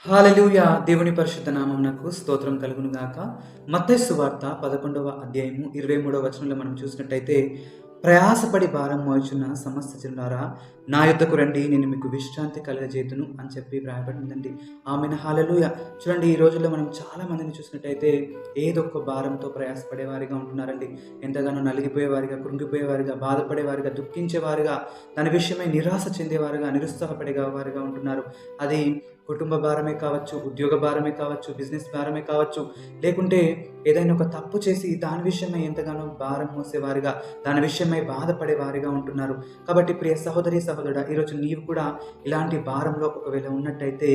హల్లెలూయా! దేవుని పరిశుద్ధ నామమునకు స్తోత్రం కలుగును గాక. మత్తయి సువార్త 11వ అధ్యాయము 23వ వచనంలో మనం చూసినట్టయితే, ప్రయాసపడి భారం మోయుచున్న సమస్త జనులారా నా యొద్దకు రండి, నేను మీకు విశ్రాంతి కలుగజేతును అని చెప్పి రాయబడిందండి. ఆమేన్. హల్లెలూయా! చూడండి, ఈ రోజుల్లో మనం చాలా మందిని చూసినట్టయితే ఏదో ఒక భారంతో ప్రయాసపడేవారిగా ఉంటున్నారండి. ఎంతగానో నలిగిపోయేవారిగా, కృంగిపోయేవారిగా, బాధపడేవారిగా, దుఃఖించేవారిగా, దాని విషయమై నిరాశ చెందేవారుగా, నిరుత్సాహపడేవారుగా ఉంటున్నారు. అది కుటుంబ భారమే కావచ్చు, ఉద్యోగ భారమే కావచ్చు, బిజినెస్ భారమే కావచ్చు, లేకుంటే ఏదైనా ఒక తప్పు చేసి దాని విషయమై ఎంతగానో భారం మోసేవారిగా, దాని విషయమై బాధపడేవారిగా ఉంటున్నారు. కాబట్టి ప్రియ సహోదరి సహోదరుడా, ఈరోజు నీవు కూడా ఇలాంటి భారంలో ఒకవేళ ఉన్నట్టయితే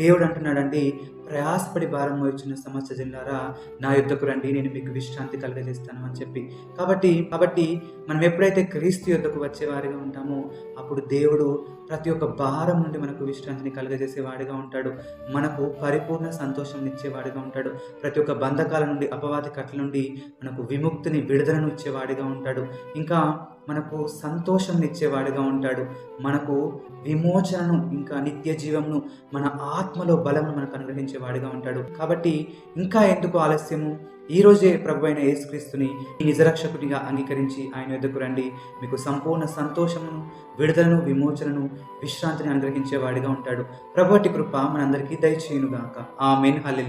దేవుడు అంటున్నాడండి, ప్రయాసపడి భారం మోయుచున్న సమస్త జనులారా నా యొద్దకు రండి, నేను మీకు విశ్రాంతి కలుగజేస్తాను అని చెప్పి. కాబట్టి మనం ఎప్పుడైతే క్రీస్తు యొద్దకు వచ్చేవారిగా ఉంటామో అప్పుడు దేవుడు ప్రతి ఒక్క భారం నుండి మనకు విశ్రాంతిని కలుగజేసేవాడిగా ఉంటాడు. మనకు పరిపూర్ణ సంతోషం ఇచ్చేవాడిగా ఉంటాడు. ప్రతి ఒక్క బంధకాల నుండి, అపవాది కట్ల నుండి మనకు విముక్తిని, విడుదలను ఇచ్చేవాడిగా ఉంటాడు. ఇంకా మనకు సంతోషం ఇచ్చేవాడిగా ఉంటాడు. మనకు విమోచనను, ఇంకా నిత్య జీవంను, మన ఆత్మలో బలమును మనకు అనుగ్రహించేవాడిగా ఉంటాడు. కాబట్టి ఇంకా ఎందుకు ఆలస్యము? ఈ రోజే ప్రభువైన యేసుక్రీస్తుని నిజరక్షకునిగా అంగీకరించి ఆయన యొద్దకు రండి. మీకు సంపూర్ణ సంతోషమును, విడుదలను, విమోచనను, విశ్రాంతిని అనుగ్రహించేవాడిగా ఉంటాడు. ప్రభువటి కృప మనందరికీ దయచేయునుగాక. ఆమేన్. హల్లెలూయా.